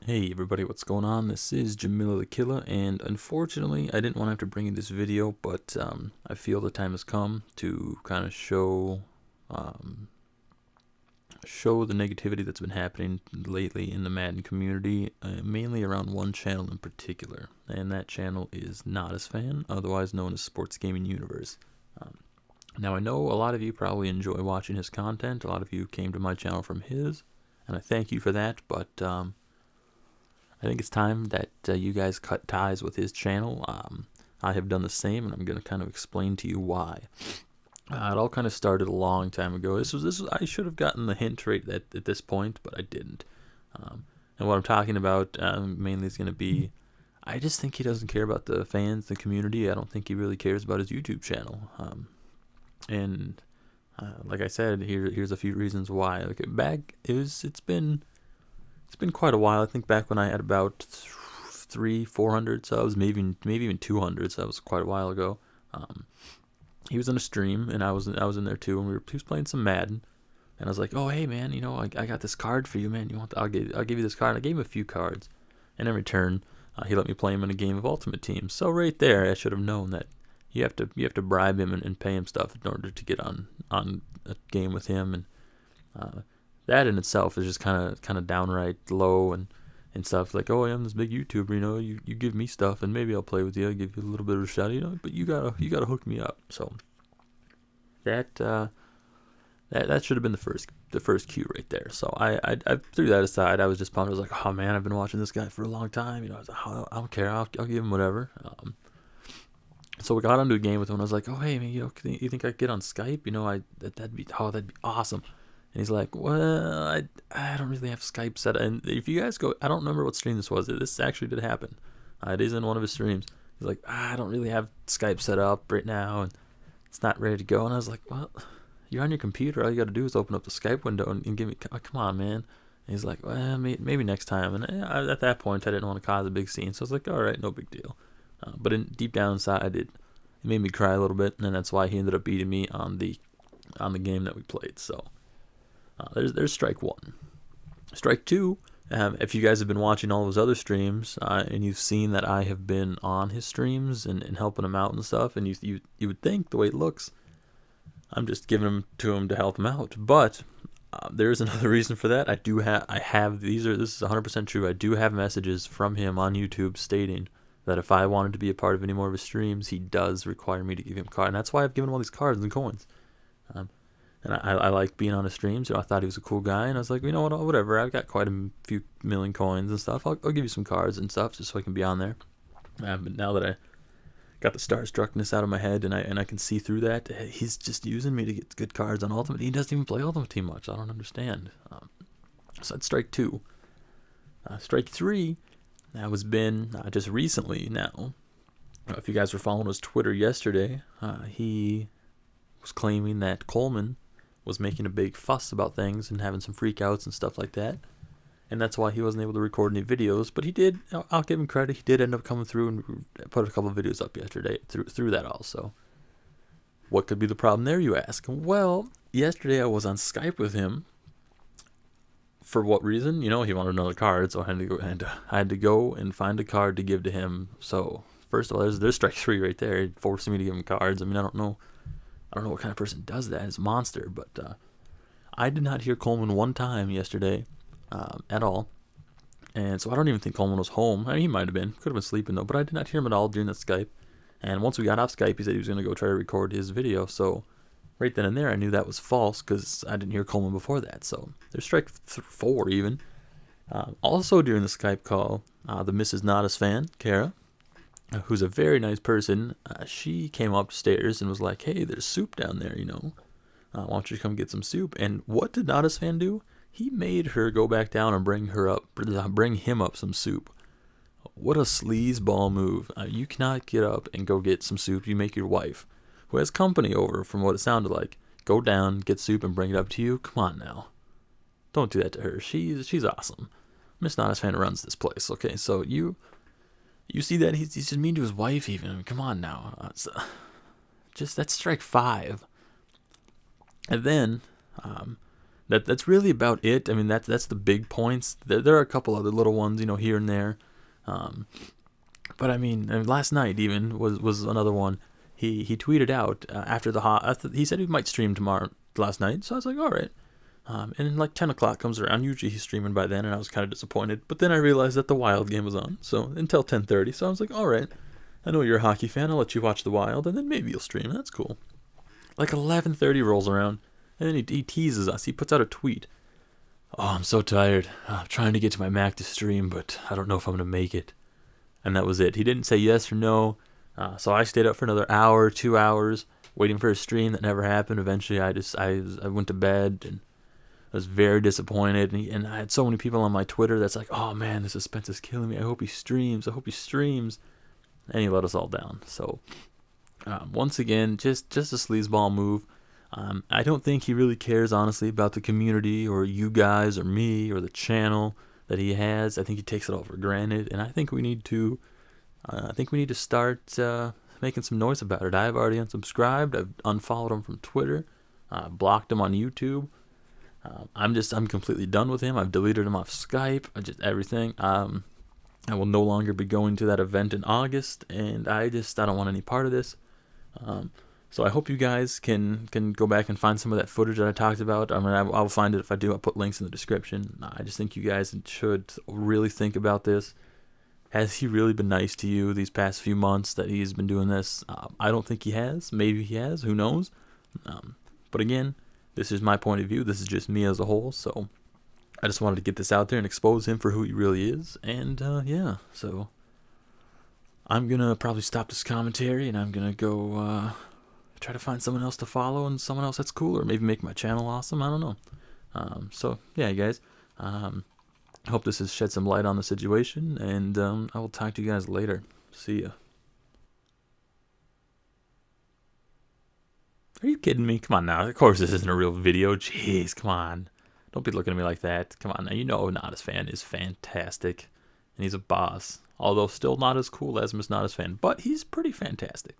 Hey everybody, what's going on? This is Jamila the Killer, and unfortunately, I didn't want to have to bring you this video, but I feel the time has come to kind of um, show the negativity that's been happening lately in the Madden community, mainly around one channel in particular, and that channel is Nadasfan, otherwise known as Sports Gaming Universe. Um, Now I know a lot of you probably enjoy watching his content. A lot of you came to my channel from his, and I thank you for that, but I think it's time that you guys cut ties with his channel. I have done the same, and I'm going to kind of explain to you why. It all kind of started a long time ago. This was I should have gotten the hint right at this point, but I didn't. And what I'm talking about mainly is going to be, I just think he doesn't care about the fans, the community. I don't think he really cares about his YouTube channel. And like I said, here's a few reasons why. Like it's been quite a while. I think back when I had about 400 subs, maybe even 200. So that was quite a while ago. Um, he was in a stream, and I was in there too, and he was playing some Madden, and I was like, oh hey man, I got this card for you, man. I'll give you this card. And I gave him a few cards, and in return, he let me play him in a game of Ultimate Team. So right there, I should have known that you have to bribe him and pay him stuff in order to get on a game with him, and uh, that in itself is just kind of downright low and stuff. Like, oh, I'm this big YouTuber, you give me stuff and maybe I'll play with you. I'll give you a little bit of a shot, but you gotta hook me up. So that that should have been the first cue right there. So I threw that aside. I was just pumped. I was like, oh man, I've been watching this guy for a long time. I was like, oh, I don't care. I'll give him whatever. So we got onto a game with him. And I was like, oh hey man, you think I could get on Skype? That'd be awesome. And he's like, well, I don't really have Skype set up. And if you guys go, I don't remember what stream this was. This actually did happen. It is in one of his streams. He's like, I don't really have Skype set up right now, and it's not ready to go. And I was like, well, you're on your computer. All you got to do is open up the Skype window and give me, come on, man. And he's like, well, maybe next time. And at that point, I didn't want to cause a big scene. So I was like, all right, no big deal. But deep down inside, it made me cry a little bit. And that's why he ended up beating me on the game that we played. So there's strike one. Strike two. If you guys have been watching all of his other streams and you've seen that I have been on his streams and helping him out and stuff, and you would think the way it looks, I'm just giving him to him to help him out. But there is another reason for that. I have this is 100% true. I do have messages from him on YouTube stating that if I wanted to be a part of any more of his streams, he does require me to give him cards, and that's why I've given him all these cards and coins. Um, and I like being on his streams. I thought he was a cool guy, and I was like, you know what, whatever. I've got quite a few million coins and stuff. I'll give you some cards and stuff just so I can be on there. But now that I got the starstruckness out of my head and I can see through that, he's just using me to get good cards on Ultimate. He doesn't even play Ultimate Team much. I don't understand. So that's strike two. Strike three. That was been just recently now. If you guys were following his Twitter yesterday, he was claiming that Coleman was making a big fuss about things and having some freakouts and stuff like that. And that's why he wasn't able to record any videos. But he did, I'll give him credit, he did end up coming through and put a couple of videos up yesterday through that also. What could be the problem there, you ask? Well, yesterday I was on Skype with him. For what reason? He wanted another card, so I had to go and find a card to give to him. So first of all, there's strike three right there, forcing me to give him cards. I mean, I don't know what kind of person does that. It's a monster, but I did not hear Coleman one time yesterday at all. And so I don't even think Coleman was home. I mean, he might have been. Could have been sleeping, though. But I did not hear him at all during the Skype. And once we got off Skype, he said he was going to go try to record his video. So right then and there, I knew that was false because I didn't hear Coleman before that. So there's strike four even. Also during the Skype call, the Mrs. Nadasfan, Kara, who's a very nice person, she came upstairs and was like, hey, there's soup down there, why don't you come get some soup? And what did Nadasfan do? He made her go back down and bring him up some soup. What a sleazeball move. You cannot get up and go get some soup. You make your wife, who has company over from what it sounded like, go down, get soup, and bring it up to you. Come on now. Don't do that to her. She's awesome. Miss Nadasfan runs this place, okay? So you see that he's just mean to his wife even. I mean, come on now. That's strike five. And then that's really about it. I mean, that's the big points. There are a couple other little ones, here and there. Um, but I mean, last night even was another one. He tweeted out after he said he might stream tomorrow last night. So I was like, all right. And then like 10 o'clock comes around. Usually he's streaming by then, and I was kind of disappointed. But then I realized that the Wild game was on, so until 10:30. So I was like, all right. I know you're a hockey fan. I'll let you watch the Wild, and then maybe you'll stream. That's cool. Like 11:30 rolls around, and then he teases us. He puts out a tweet. Oh, I'm so tired. I'm trying to get to my Mac to stream, but I don't know if I'm gonna make it. And that was it. He didn't say yes or no. So I stayed up for another hour, 2 hours, waiting for a stream that never happened. Eventually, I went to bed and I was very disappointed. And I had so many people on my Twitter that's like, oh man, the suspense is killing me. I hope he streams. I hope he streams. And he let us all down. So once again, just a sleazeball move. I don't think he really cares, honestly, about the community or you guys or me or the channel that he has. I think he takes it all for granted, and I think we need to start making some noise about it. I've already unsubscribed. I've unfollowed him from Twitter, blocked him on YouTube. I'm completely done with him. I've deleted him off Skype. Just everything. I will no longer be going to that event in August, and I don't want any part of this. So I hope you guys can go back and find some of that footage that I talked about. I mean, I'll find it. If I do, I'll put links in the description. I just think you guys should really think about this. Has he really been nice to you these past few months that he's been doing this? I don't think he has. Maybe he has. Who knows? But again, this is my point of view. This is just me as a whole. So I just wanted to get this out there and expose him for who he really is. And yeah, so I'm going to probably stop this commentary, and I'm going to go try to find someone else to follow and someone else that's cool, or maybe make my channel awesome. I don't know. So yeah, guys, I hope this has shed some light on the situation, and I will talk to you guys later. See ya. Are you kidding me? Come on now. Of course this isn't a real video. Jeez, come on. Don't be looking at me like that. Come on now. You know Nadasfan is fantastic, and he's a boss. Although still not as cool as Miss Nadasfan, but he's pretty fantastic.